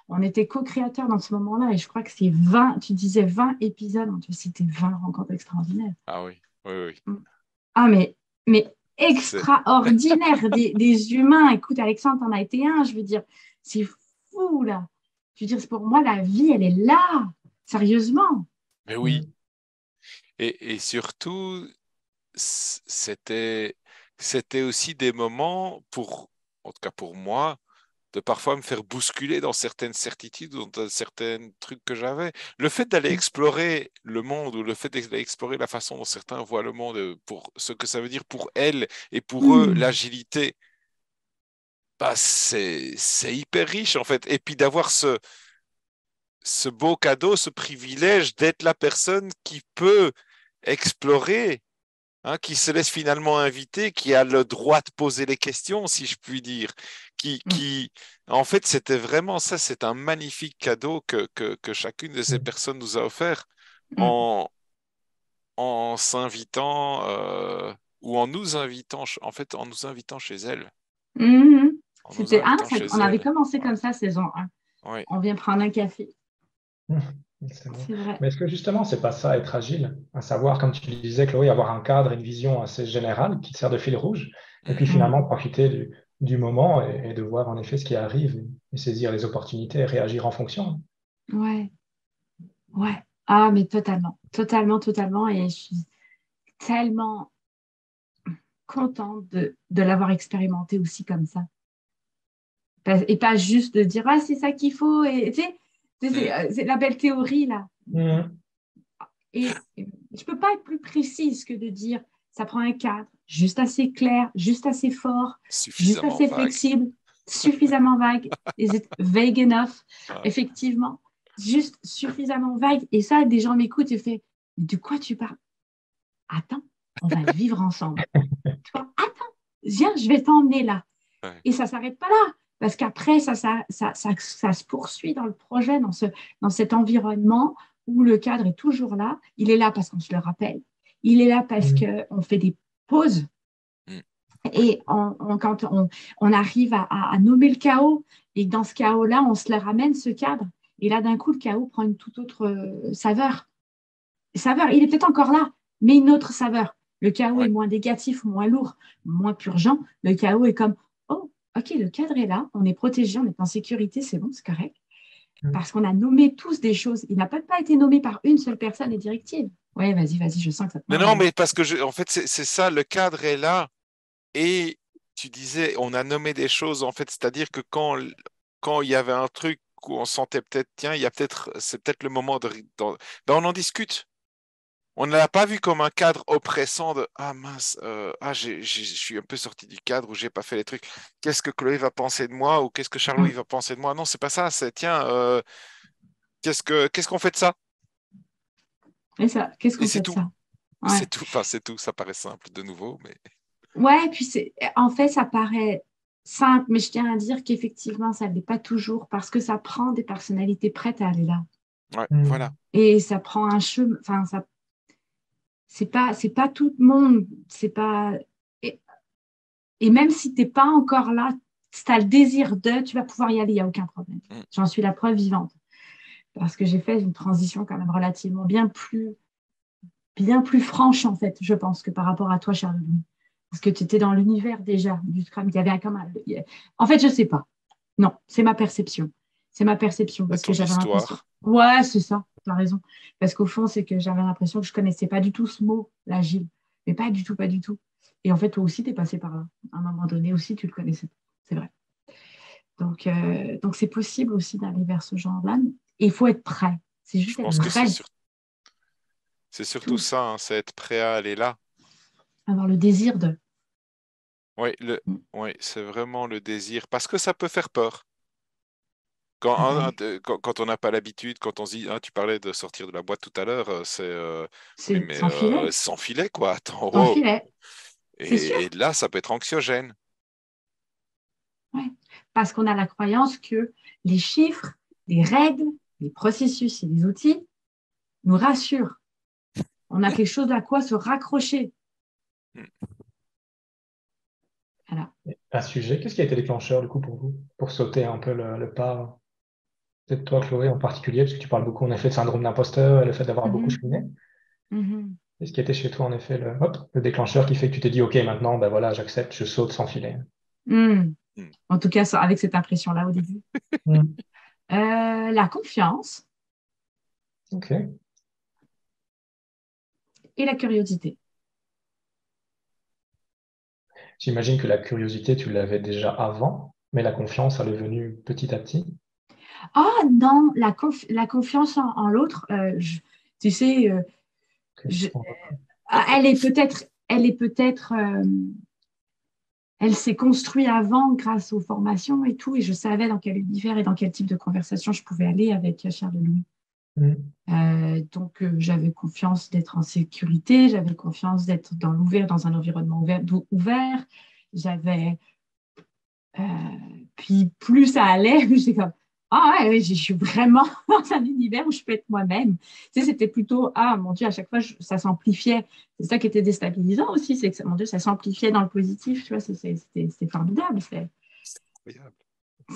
S2: On était co-créateurs dans ce moment-là, et je crois que c'est 20, tu disais 20 épisodes, c'était 20 rencontres extraordinaires.
S3: Ah oui, oui, oui.
S2: Ah, mais
S3: C'est...
S2: extraordinaire, des humains. Écoute, Alexandre, t'en as été un, je veux dire, c'est fou, là. Je veux dire, pour moi, la vie, elle est là, sérieusement.
S3: Mais oui. Et surtout, c'était aussi des moments en tout cas pour moi, de parfois me faire bousculer dans certaines certitudes ou dans certains trucs que j'avais. Le fait d'aller explorer le monde ou le fait d'aller explorer la façon dont certains voient le monde pour ce que ça veut dire pour elles et pour eux, l'agilité, bah, c'est hyper riche en fait. Et puis d'avoir ce beau cadeau, ce privilège d'être la personne qui peut explorer, hein, qui se laisse finalement inviter, qui a le droit de poser les questions, si je puis dire, en fait, c'était vraiment ça, c'est un magnifique cadeau que chacune de ces personnes nous a offert en, en s'invitant ou en nous invitant, en fait, en nous invitant chez elles, en nous
S2: C'était
S3: invitant chez
S2: on avait
S3: elles.
S2: commencé
S3: Ouais,
S2: comme ça, saison 1.
S3: ouais.
S2: On vient prendre un café.
S1: Excellent.
S2: C'est vrai.
S1: Mais est-ce que justement, c'est pas ça être agile, à savoir, comme tu le disais, Chloé, avoir un cadre et une vision assez générale qui te sert de fil rouge, et puis finalement profiter du moment et de voir en effet ce qui arrive et saisir les opportunités et réagir en fonction.
S2: Ouais, ouais. Ah, mais totalement, totalement, totalement. Et je suis tellement contente de l'avoir expérimenté aussi comme ça. Et pas juste de dire, ah, c'est ça qu'il faut. Et tu sais, c'est la belle théorie, là. Et je ne peux pas être plus précise que de dire, ça prend un cadre juste assez clair, juste assez fort, juste
S3: Suffisamment
S2: assez
S3: vague.
S2: flexible, suffisamment vague. Is it vague enough?
S3: Ouais.
S2: Effectivement, juste suffisamment vague. Et ça, des gens m'écoutent et font, de quoi tu parles? Attends, on va le vivre ensemble. Tu vois, attends, viens, je vais t'emmener là.
S3: Ouais.
S2: Et ça ne s'arrête pas là, parce qu'après, ça se poursuit dans le projet, dans cet environnement où le cadre est toujours là. Il est là parce qu'on se le rappelle. Il est là parce qu'on fait des pauses. Et quand on arrive à nommer le chaos, et dans ce chaos-là, on se le ramène, ce cadre. Et là, d'un coup, le chaos prend une toute autre saveur. Il est peut-être encore là, mais une autre saveur. Le chaos est moins négatif, moins lourd, moins purgeant. Le chaos est comme, oh, ok, le cadre est là, on est protégé, on est en sécurité, c'est bon, c'est correct. Parce qu'on a nommé tous des choses. Il n'a pas été nommé par une seule personne et directive. Ouais, vas-y, je sens que ça te
S3: Mais
S2: parle.
S3: non, mais parce que en fait, c'est ça, le cadre est là. Et tu disais, on a nommé des choses, en fait, c'est-à-dire que quand il y avait un truc où on sentait peut-être, tiens, c'est peut-être le moment ben, on en discute. On ne l'a pas vu comme un cadre oppressant de ah mince, je suis un peu sorti du cadre où j'ai pas fait les trucs. Qu'est-ce que Chloé va penser de moi ou qu'est-ce que Charles va penser de moi? Non, c'est pas ça. C'est tiens, qu'est-ce qu'on fait de ça?
S2: Et ça, qu'est-ce
S3: Et
S2: qu'on
S3: c'est
S2: fait de
S3: tout.
S2: ça? Ouais.
S3: C'est tout. Enfin, c'est tout. Ça paraît simple de nouveau, mais
S2: Ouais, puis en fait, ça paraît simple, mais je tiens à dire qu'effectivement, ça ne l'est pas toujours parce que ça prend des personnalités prêtes à aller là.
S3: ouais, voilà.
S2: Et ça prend un chemin, enfin, c'est pas tout le monde, c'est pas. Et, et même si tu n'es pas encore là, si tu as le désir de, tu vas pouvoir y aller, il n'y a aucun problème. J'en suis la preuve vivante. Parce que j'ai fait une transition quand même relativement bien plus franche, en fait, je pense, que par rapport à toi, Charles-Louis. Parce que tu étais dans l'univers déjà du Scrum. Il y avait comme En fait, je ne sais pas. Non, c'est ma perception. C'est ma perception. Parce
S3: ton
S2: que j'avais l'impression.
S3: histoire.
S2: Ouais, c'est ça, tu as raison. Parce qu'au fond, c'est que j'avais l'impression que je ne connaissais pas du tout ce mot, l'agile. Mais pas du tout, pas du tout. Et en fait, toi aussi, tu es passé par là. À un moment donné aussi, tu le connaissais. C'est vrai. Donc c'est possible aussi d'aller vers ce genre-là. Et il faut être prêt. C'est
S3: Je
S2: juste être
S3: pense que
S2: prêt.
S3: c'est surtout
S2: Tout.
S3: ça, hein, c'est être prêt à aller là.
S2: Avoir le désir de.
S3: Oui,
S2: Mm.
S3: ouais, c'est vraiment le désir, parce que ça peut faire peur. Quand,
S2: Ah ben,
S3: quand on n'a pas l'habitude, quand on se dit, ah, tu parlais de sortir de la boîte tout à l'heure, c'est oui,
S2: c'est
S3: mais
S2: sans filet.
S3: sans filet, quoi. Attends,
S2: Sans
S3: wow.
S2: filet. C'est sûr.
S3: Et là, ça peut être anxiogène.
S2: Ouais. Parce qu'on a la croyance que les chiffres, les règles, les processus et les outils nous rassurent. On a quelque chose à quoi se raccrocher.
S3: Mm.
S2: Voilà.
S1: À ce sujet, qu'est-ce qui a été déclencheur du coup pour vous, pour sauter un peu le pas? Peut-être toi, Chloé, en particulier, parce que tu parles beaucoup en effet de syndrome d'imposteur et le fait d'avoir beaucoup
S2: Mhm.
S1: cheminé.
S2: Mhm.
S1: Qu'est-ce qui était chez toi en effet le déclencheur qui fait que tu t'es dit, OK, maintenant, ben voilà, j'accepte, je saute sans filet.
S2: Mhm.
S3: Mm.
S2: En tout cas, avec cette impression-là au début.
S1: Hmm.
S2: La confiance
S1: OK.
S2: et la curiosité.
S1: J'imagine que la curiosité, tu l'avais déjà avant, mais la confiance, elle est venue petit à petit.
S2: Ah non, la confiance en l'autre, tu sais,
S1: OK.
S2: je- elle est peut-être, elle s'est construite avant grâce aux formations et tout, et je savais dans quel univers et dans quel type de conversation je pouvais aller avec Charles Louis.
S1: Hmm.
S2: Donc, j'avais confiance d'être en sécurité, j'avais confiance d'être dans un environnement ouvert. J'avais, euh, puis plus ça allait, j'étais comme, ah ouais, ouais, je suis vraiment dans un univers où je peux être moi-même. Tu sais, c'était plutôt, ah mon Dieu, à chaque fois, ça s'amplifiait. C'est ça qui était déstabilisant aussi, c'est que, mon Dieu, ça s'amplifiait dans le positif, tu vois, c'était formidable.
S3: Incroyable.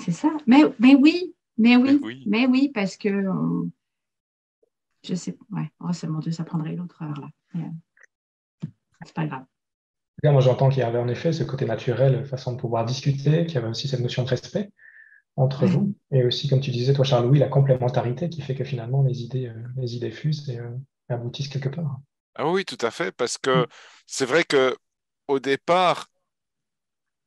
S2: C'est ça. Mais oui, mais
S3: Mais
S2: oui,
S3: oui.
S2: mais oui, parce que je sais, ouais, oh, c'est mon Dieu, ça prendrait une autre heure là. Mais, c'est pas grave.
S1: Là, moi, j'entends qu'il y avait en effet ce côté naturel, façon de pouvoir discuter, qu'il y avait aussi cette notion de respect entre
S2: Ouais.
S1: vous, et aussi, comme tu disais, toi, Charles-Louis, la complémentarité qui fait que finalement, les idées fusent et aboutissent quelque part.
S3: Ah oui, tout à fait, parce que c'est vrai que au départ,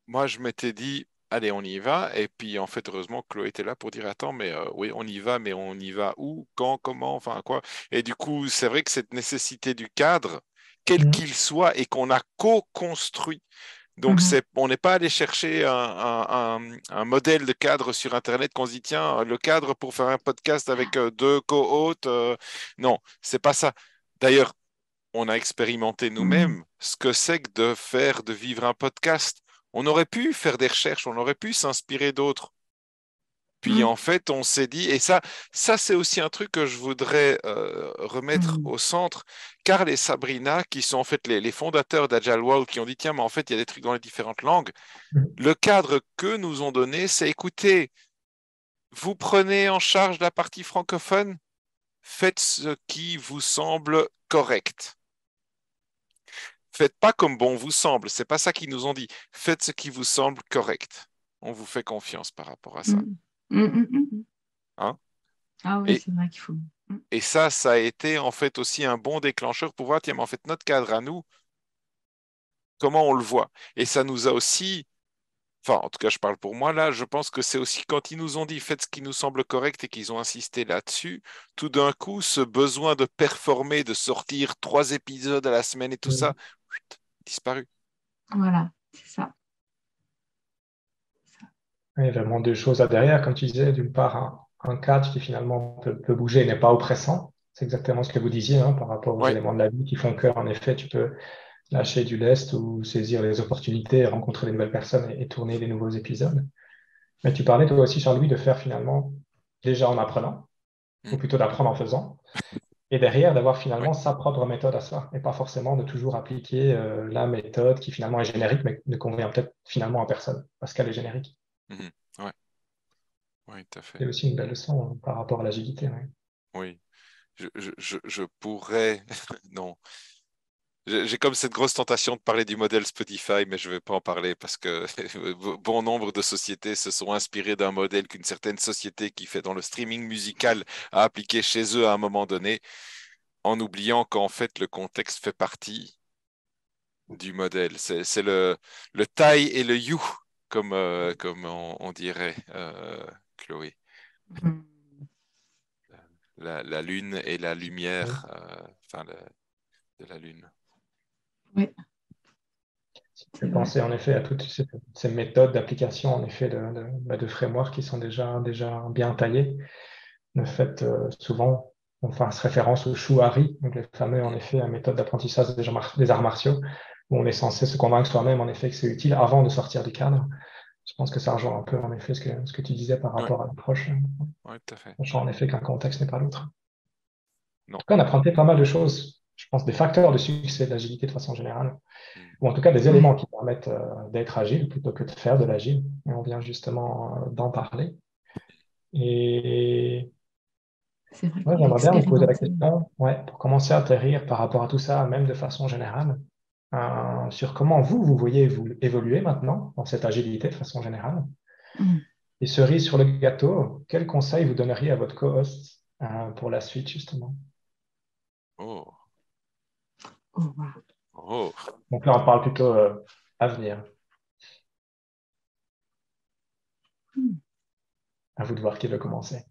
S3: moi, je m'étais dit, allez, on y va. Et puis, en fait, heureusement, Chloé était là pour dire, attends, mais oui, on y va, mais on y va où, quand, comment, enfin, quoi. Et du coup, c'est vrai que cette nécessité du cadre, quel
S1: Mm.
S3: qu'il soit, et qu'on a co-construit. Donc,
S2: Mhm.
S3: on n'est pas allé chercher un modèle de cadre sur Internet qu'on se dit, tiens, le cadre pour faire un podcast avec deux co-hôtes. Non, c'est pas ça. D'ailleurs, on a expérimenté
S2: Mhm.
S3: nous-mêmes ce que c'est que de vivre un podcast. On aurait pu faire des recherches, on aurait pu s'inspirer d'autres. Puis
S2: Mhm.
S3: en fait, on s'est dit, et ça c'est aussi un truc que je voudrais remettre
S2: Mhm.
S3: au centre. Carl et Sabrina, qui sont en fait les fondateurs d'Agile World, qui ont dit, tiens, mais en fait, il y a des trucs dans les différentes langues.
S1: Mm.
S3: Le cadre que nous ont donné, c'est écoutez, vous prenez en charge la partie francophone, faites ce qui vous semble correct. Faites pas comme bon vous semble, c'est pas ça qu'ils nous ont dit. Faites ce qui vous semble correct. On vous fait confiance par rapport à ça.
S2: Mhm. Mhm. Mhm.
S3: Hein?
S2: Ah oui,
S3: Et,
S2: c'est vrai qu'il faut. Mhm.
S3: et ça a été en fait aussi un bon déclencheur pour voir, tiens, mais en fait, notre cadre à nous, comment on le voit. Et ça nous a aussi, enfin, en tout cas, je parle pour moi là, je pense que c'est aussi quand ils nous ont dit, faites ce qui nous semble correct et qu'ils ont insisté là-dessus, tout d'un coup, ce besoin de performer, de sortir 3 épisodes à la semaine et tout ça,
S1: Mm.
S3: chut, disparu.
S2: Voilà, c'est ça.
S1: Il y a vraiment deux choses là derrière, comme tu disais, d'une part, un cadre qui finalement peut bouger et n'est pas oppressant. C'est exactement ce que vous disiez hein, par rapport aux
S3: Oui,
S1: éléments de la vie qui font que, en effet, tu peux lâcher du lest ou saisir les opportunités, rencontrer des nouvelles personnes et tourner des nouveaux épisodes. Mais tu parlais toi aussi, Charles-Louis, de faire finalement déjà en apprenant, ou plutôt d'apprendre en faisant. Et derrière, d'avoir finalement sa propre méthode à soi, et pas forcément de toujours appliquer la méthode qui finalement est générique, mais ne convient peut-être finalement à personne, parce qu'elle est générique.
S3: Mhm. Ouais, oui, tout à fait.
S1: C'est aussi une belle leçon par rapport à l'agilité. Ouais.
S3: Oui, je pourrais, non. J'ai comme cette grosse tentation de parler du modèle Spotify, mais je ne vais pas en parler parce que bon nombre de sociétés se sont inspirées d'un modèle qu'une certaine société qui fait dans le streaming musical a appliqué chez eux à un moment donné, en oubliant qu'en fait le contexte fait partie du modèle. C'est le tai et le you, comme on dirait, Chloé.
S2: Mhm.
S3: La lune et la
S1: Oui.
S3: lumière, de la lune.
S2: Oui,
S1: Je
S2: c'est vrai.
S1: pensais en effet à toutes ces méthodes d'application en effet de frameworks qui sont déjà bien taillées. Le fait souvent, on fasse référence au Shuari, donc les fameux en effet méthodes d'apprentissage des arts martiaux, où on est censé se convaincre soi-même en effet que c'est utile avant de sortir du cadre. Je pense que ça rejoint un peu en effet ce que tu disais par
S3: Oui,
S1: rapport à l'approche,
S3: ouais, tout à fait.
S1: sachant en effet qu'un contexte n'est pas l'autre. En
S3: Non.
S1: tout cas, on apprenait pas mal de choses. Je pense des facteurs de succès de l'agilité de façon générale,
S3: Mm.
S1: ou en tout cas des
S2: Ouais,
S1: éléments qui permettent d'être agile plutôt que de faire de l'agile. Et on vient justement d'en parler. Et
S2: c'est vrai
S1: ouais,
S2: qu'on a
S1: j'aimerais bien vous poser la
S2: expérimenté.
S1: question, ouais, pour commencer à atterrir par rapport à tout ça, même de façon générale, sur comment vous voyez vous évoluer maintenant dans cette agilité de façon générale.
S2: Mhm.
S1: Et cerise sur le gâteau, quel conseil vous donneriez à votre co-host pour la suite, justement?
S3: Oh,
S2: Oh, wow.
S3: oh.
S1: Donc là, on parle plutôt avenir.
S2: Hmm.
S1: À vous de voir qui veut commencer.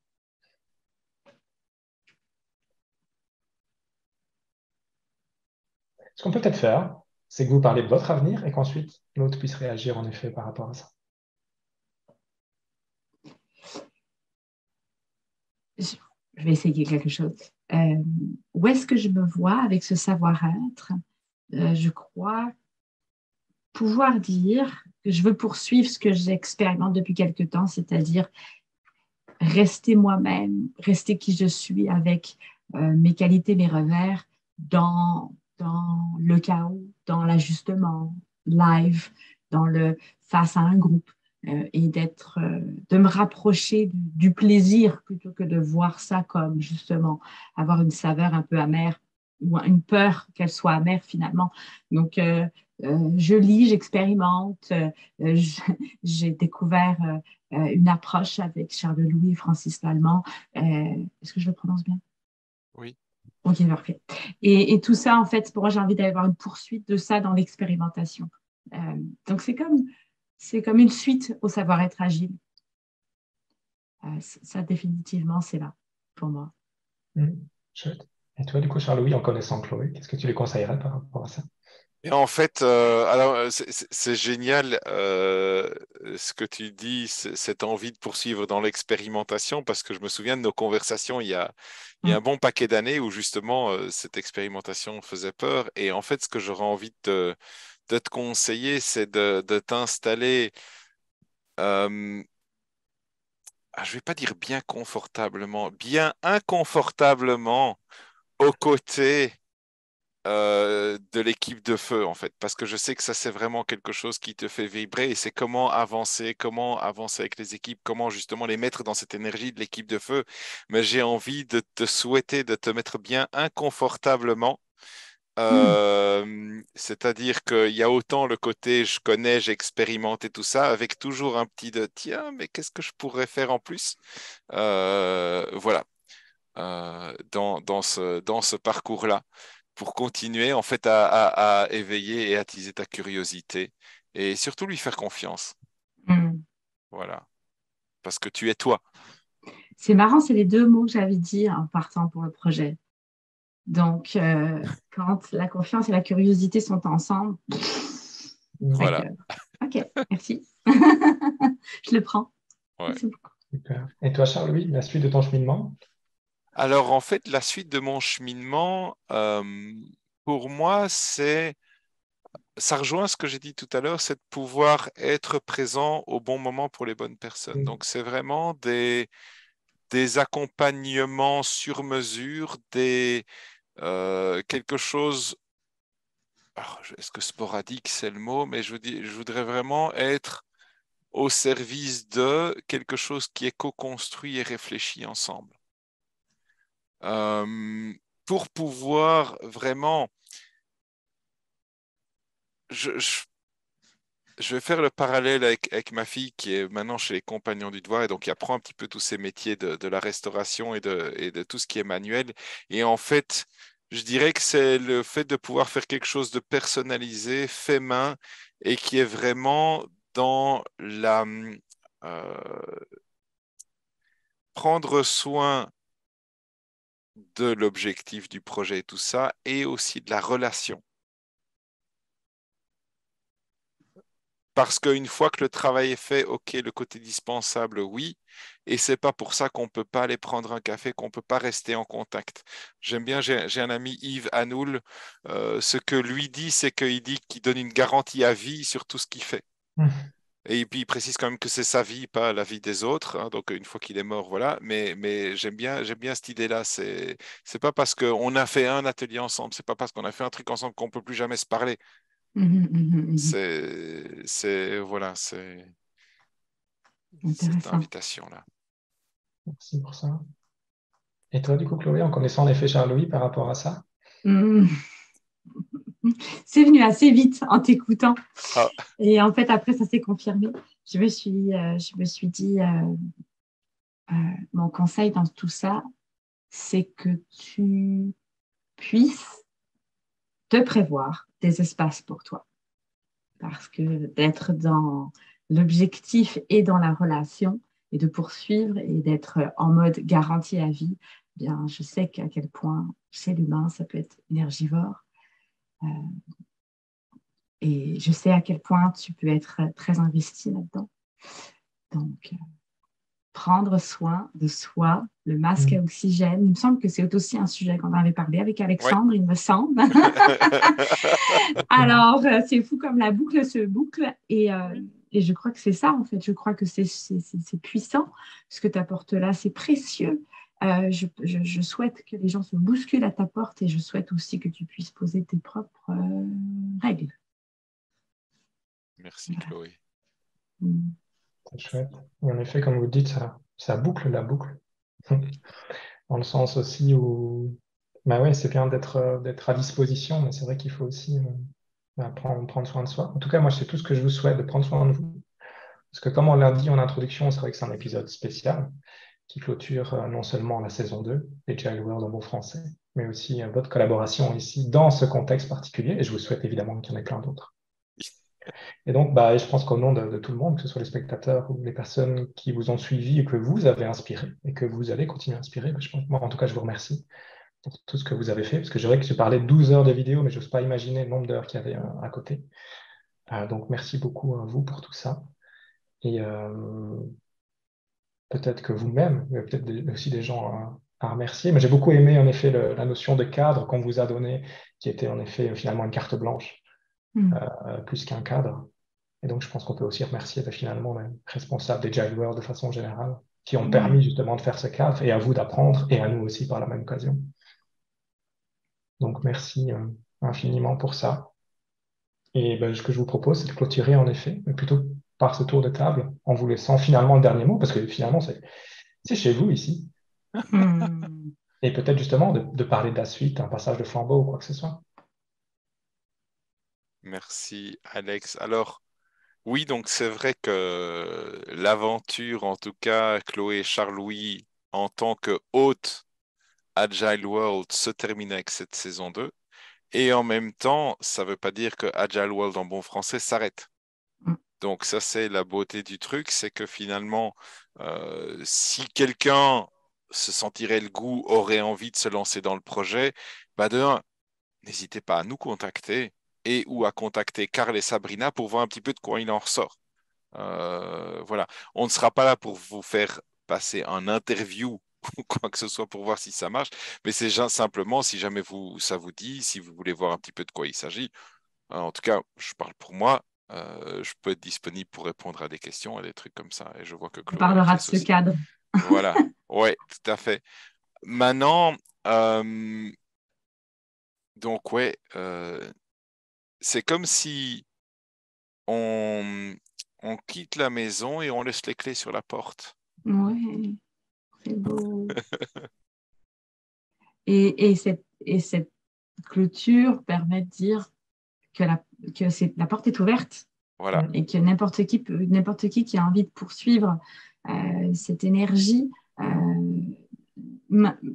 S1: Ce qu'on peut peut-être faire, c'est que vous parlez de votre avenir et qu'ensuite l'autre puisse réagir en effet par rapport à ça.
S2: Je, je vais essayer quelque chose. Où est-ce que je me vois avec ce savoir-être? Je crois pouvoir dire que je veux poursuivre ce que j'expérimente depuis quelque temps, c'est-à-dire rester moi-même, rester qui je suis avec mes qualités, mes revers dans le chaos, dans l'ajustement live, dans le face à un groupe et de me rapprocher du plaisir plutôt que de voir ça comme justement avoir une saveur un peu amère ou une peur qu'elle soit amère finalement. Donc, je lis, j'expérimente, j'ai découvert une approche avec Charles Louis et Francis Lallemand. Est-ce que je le prononce bien?
S3: Oui.
S2: Ok, parfait. Et tout ça, en fait, pour moi, j'ai envie d'avoir une poursuite de ça dans l'expérimentation. Euh, donc, c'est comme une suite au savoir-être agile. Ça, définitivement, c'est là pour moi.
S1: Chouette. Et toi, du coup, Charles-Louis, en connaissant Chloé, qu'est-ce que tu lui conseillerais par rapport à ça?
S3: Et en fait, alors c'est génial ce que tu dis, cette envie de poursuivre dans l'expérimentation, parce que je me souviens de nos conversations il y a un
S2: Mm.
S3: bon paquet d'années où justement cette expérimentation faisait peur. Et en fait, ce que j'aurais envie de te conseiller, c'est de t'installer, euh, je vais pas dire bien confortablement, bien inconfortablement aux côtés de l'équipe de feu, en fait, parce que je sais que ça, c'est vraiment quelque chose qui te fait vibrer et c'est comment avancer avec les équipes, comment justement les mettre dans cette énergie de l'équipe de feu. Mais j'ai envie de te souhaiter de te mettre bien inconfortablement.
S2: Mm.
S3: C'est-à-dire qu'il y a autant le côté je connais, j'expérimente et tout ça, avec toujours un petit de tiens, mais qu'est-ce que je pourrais faire en plus? Voilà, dans ce parcours-là pour continuer en fait à éveiller et attiser ta curiosité et surtout lui faire confiance.
S2: Mm.
S3: Voilà, parce que tu es toi.
S2: C'est marrant, c'est les deux mots que j'avais dit en partant pour le projet. Donc, quand la confiance et la curiosité sont ensemble, fait que,
S3: Voilà.
S2: OK, merci. Je le prends.
S3: Ouais.
S2: Merci beaucoup.
S1: Super. Et toi, Charles-Louis, la suite de ton cheminement?
S3: Alors en fait, la suite de mon cheminement, pour moi, ça rejoint ce que j'ai dit tout à l'heure, c'est de pouvoir être présent au bon moment pour les bonnes personnes. Donc c'est vraiment des accompagnements sur mesure, quelque chose, alors, est-ce que sporadique c'est le mot, mais je voudrais vraiment être au service de quelque chose qui est co-construit et réfléchi ensemble. Pour pouvoir vraiment, je vais faire le parallèle avec ma fille qui est maintenant chez les Compagnons du Devoir et donc qui apprend un petit peu tous ces métiers de la restauration et de tout ce qui est manuel. Et en fait, je dirais que c'est le fait de pouvoir faire quelque chose de personnalisé, fait main et qui est vraiment dans euh, prendre soin de l'objectif du projet et tout ça et aussi de la relation. Parce qu'une fois que le travail est fait, OK, le côté dispensable, oui, et c'est pas pour ça qu'on peut pas aller prendre un café, qu'on peut pas rester en contact. J'aime bien, j'ai un ami Yves Hanoul, ce que lui dit, c'est qu'il dit qu'il donne une garantie à vie sur tout ce qu'il fait. Et puis il précise quand même que c'est sa vie, pas la vie des autres. Hein, donc une fois qu'il est mort, voilà. Mais j'aime bien cette idée-là. C'est pas parce qu'on a fait un atelier ensemble, c'est pas parce qu'on a fait un truc ensemble qu'on peut plus jamais se parler. Voilà, c'est cette
S2: Intéressant.
S3: invitation-là.
S1: Merci pour ça. Et toi, du coup, Chloé, en connaissant en effet Charles-Louis par rapport à ça?
S2: Hmm. C'est venu assez vite en t'écoutant.
S3: Ah,
S2: Et en fait, après, ça s'est confirmé. Je me suis dit, mon conseil dans tout ça, c'est que tu puisses te prévoir des espaces pour toi. Parce que d'être dans l'objectif et dans la relation et de poursuivre et d'être en mode garantie à vie, bien, je sais qu'à quel point chez l'humain, ça peut être énergivore. Euh, et je sais à quel point tu peux être très investi là-dedans. Donc, prendre soin de soi, le masque à oxygène. Il me semble que c'est aussi un sujet qu'on avait parlé avec
S3: ouais.
S2: Alexandre, il me semble. Alors, c'est fou comme la boucle se boucle. Et je crois que c'est ça, en fait. Je crois que c'est puissant. Ce que tu apportes là, c'est précieux. Je souhaite que les gens se bousculent à ta porte et je souhaite aussi que tu puisses poser tes propres règles.
S3: Merci,
S2: Voilà.
S3: Chloé.
S1: C'est chouette. Et en effet, comme vous dites, ça boucle la boucle. Dans le sens aussi où, bah ouais, c'est bien d'être à disposition, mais c'est vrai qu'il faut aussi prendre soin de soi. En tout cas, moi, c'est tout ce que je vous souhaite, de prendre soin de vous. Parce que comme on l'a dit en introduction, c'est vrai que c'est un épisode spécial qui clôture non seulement la saison 2 des Agile World en bon français, mais aussi votre collaboration ici dans ce contexte particulier. Et je vous souhaite évidemment qu'il y en ait plein d'autres. Et donc, bah, je pense qu'au nom de tout le monde, que ce soit les spectateurs ou les personnes qui vous ont suivi et que vous avez inspiré et que vous allez continuer à inspirer, bah, moi, en tout cas, je vous remercie pour tout ce que vous avez fait. Parce que je dirais que je parlais de 12 heures de vidéo, mais je n'ose pas imaginer le nombre d'heures qu'il y avait à côté. Donc, merci beaucoup à vous pour tout ça. Et peut-être que vous-même, il y a peut-être aussi des gens à remercier. Mais j'ai beaucoup aimé, en effet, la notion de cadre qu'on vous a donné, qui était en effet finalement une carte blanche, plus qu'un cadre. Et donc, je pense qu'on peut aussi remercier finalement les responsables des Jaguars de façon générale, qui ont permis justement de faire ce cadre, et à vous d'apprendre, et à nous aussi par la même occasion. Donc, merci infiniment pour ça. Et ben, ce que je vous propose, c'est de clôturer en effet, mais plutôt par ce tour de table, en vous laissant finalement le dernier mot, parce que finalement, c'est chez vous ici. Et peut-être justement de parler de la suite, un passage de flambeau ou quoi que ce soit.
S3: Merci, Alex. Alors, oui, donc c'est vrai que l'aventure, en tout cas, Chloé et Charles-Louis, en tant que hôte Agile World, se termine avec cette saison 2. Et en même temps, ça ne veut pas dire que Agile World en bon français s'arrête. Donc ça, c'est la beauté du truc, c'est que finalement, si quelqu'un se sentirait le goût, aurait envie de se lancer dans le projet, bah de un, n'hésitez pas à nous contacter et ou à contacter Carl et Sabrina pour voir un petit peu de quoi il en ressort. Voilà, on ne sera pas là pour vous faire passer un interview ou quoi que ce soit pour voir si ça marche, mais c'est simplement si jamais ça vous dit, si vous voulez voir un petit peu de quoi il s'agit. En tout cas, je parle pour moi. Je peux être disponible pour répondre à des questions, à des trucs comme ça. Et je vois que
S2: On
S3: Chloé
S2: parlera de
S3: Chris
S2: ce
S3: aussi.
S2: cadre.
S3: Voilà. Ouais, tout à fait. Maintenant, donc ouais, c'est comme si on, on quitte la maison et on laisse les clés sur la porte.
S2: Ouais, c'est beau. Et cette clôture permet de dire que la porte est ouverte
S3: Voilà,
S2: et que n'importe qui a envie de poursuivre cette énergie, euh,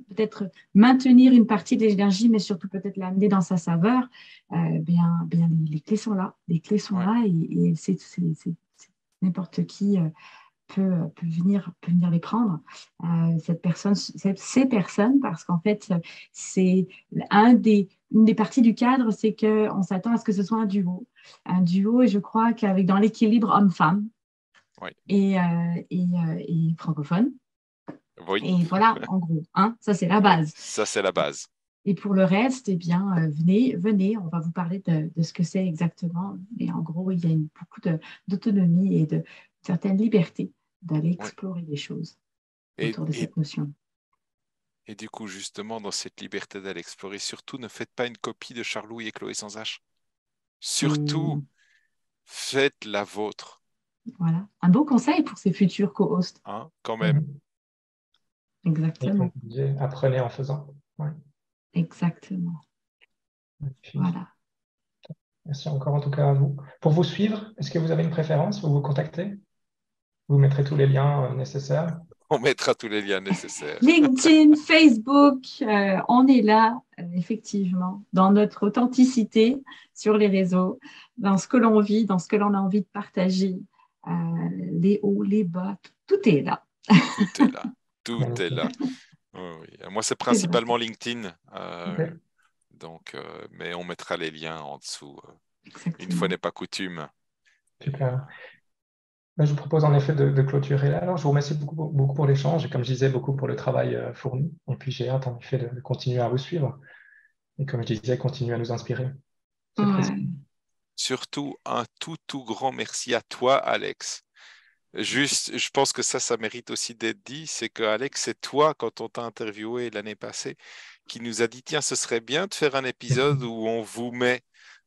S2: peut-être maintenir une partie de l'énergie, mais surtout peut-être l'amener dans sa saveur, bien les clés sont là. Les clés sont
S3: ouais,
S2: là et n'importe qui peut venir les prendre. Ces personnes, parce qu'en fait, c'est une des parties du cadre, c'est qu'on s'attend à ce que ce soit un duo. Un duo, et je crois qu'avec dans l'équilibre homme-femme
S3: ouais.
S2: et francophone.
S3: Oui,
S2: Et voilà, en gros, hein, ça c'est la base.
S3: ça c'est la base.
S2: Et pour le reste, eh bien, venez, on va vous parler de ce que c'est exactement. Mais en gros, il y a beaucoup d'autonomie et de certaine liberté d'aller
S3: Ouais.
S2: explorer des choses
S3: Et,
S2: autour de
S3: et,
S2: cette notion.
S3: et du coup, justement, dans cette liberté d'aller explorer, surtout ne faites pas une copie de Charlouis et Chloé sans H. Surtout,
S2: Hum,
S3: faites la vôtre,
S2: voilà. Un beau conseil pour ces futurs co-hosts.
S3: hein, quand même.
S1: Mhm. Et comme
S2: Exactement.
S1: vous disiez, apprenez en faisant. Ouais.
S2: Exactement.
S1: Magnifique.
S2: Voilà.
S1: Merci encore en tout cas à vous. Pour vous suivre, est-ce que vous avez une préférence? Vous vous contactez? Vous mettrez tous les liens nécessaires.
S3: On mettra tous les liens nécessaires.
S2: LinkedIn, Facebook, on est là, effectivement, dans notre authenticité sur les réseaux, dans ce que l'on vit, dans ce que l'on a envie de partager, euh, les hauts, les bas, tout est là.
S3: Tout est là. Tout est
S1: Magnifique.
S3: là. Oui, oui. Moi, c'est
S2: C'est vrai.
S3: principalement LinkedIn.
S1: Ok,
S3: Donc, mais on mettra les liens en dessous. Une fois
S2: Exactement.
S3: n'est pas coutume.
S1: super. Ben, je vous propose en effet de clôturer là. Alors, je vous remercie beaucoup, beaucoup pour l'échange et comme je disais, beaucoup pour le travail fourni. Et puis, j'ai hâte en effet de continuer à vous suivre. Et comme je disais, continuer à nous inspirer. C'est précieux.
S2: Ouais.
S3: Surtout, un tout grand merci à toi, Alex. Juste, je pense que ça mérite aussi d'être dit, c'est que Alex, c'est toi, quand on t'a interviewé l'année passée, qui nous a dit, tiens, ce serait bien de faire un épisode où on vous met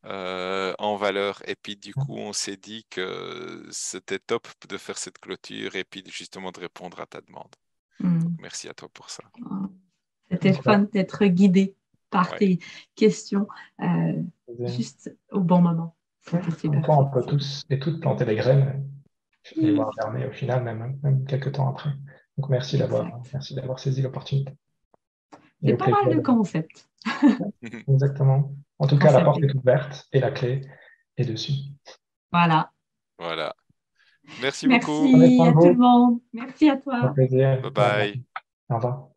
S3: en valeur. Et puis, du coup, on s'est dit que c'était top de faire cette clôture et puis justement de répondre à ta demande. Donc,
S2: Mm.
S3: merci à toi pour ça.
S2: C'était
S1: Comme quoi,
S2: fun d'être guidé par
S3: Ouais.
S2: tes questions juste au bon moment.
S1: ouais,
S2: C'était
S1: comme
S2: super
S1: quoi on
S2: fun.
S1: peut tous et toutes planter des graines et
S2: Mm.
S1: voir germer au final, même quelques temps après. Donc,
S2: Exact.
S1: merci d'avoir saisi l'opportunité. Et
S2: C'est
S1: au
S2: pas mal
S1: plaisir.
S2: le concept.
S1: Ouais, exactement. En
S2: Le
S1: tout cas, la
S2: concept
S1: porte
S2: est...
S1: est ouverte et la clé est dessus.
S2: Voilà.
S3: Voilà. Merci beaucoup.
S1: Prenez
S2: Merci
S1: soin
S2: à
S1: de
S2: tout le
S1: vous.
S2: monde. Merci à
S1: Au
S2: toi.
S1: plaisir.
S3: Bye
S1: Et à bientôt.
S3: bye.
S1: Au revoir.